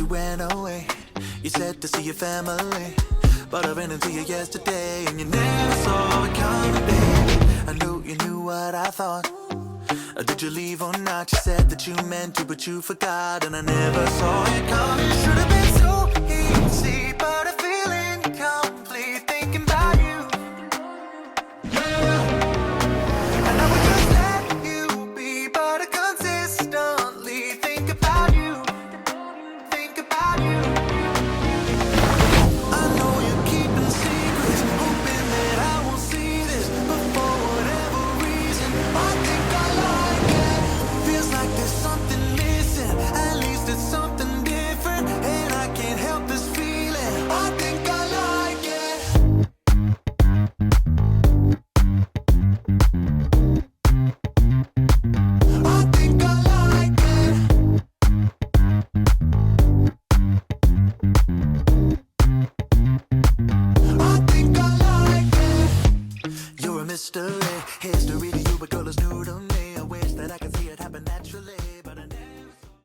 you went away. You said to see your family, but I ran into you yesterday, and you never saw it coming, baby. I knew you knew what I thought. Did you leave or not? You said that you meant to, but you forgot, and I never saw it coming. Should've been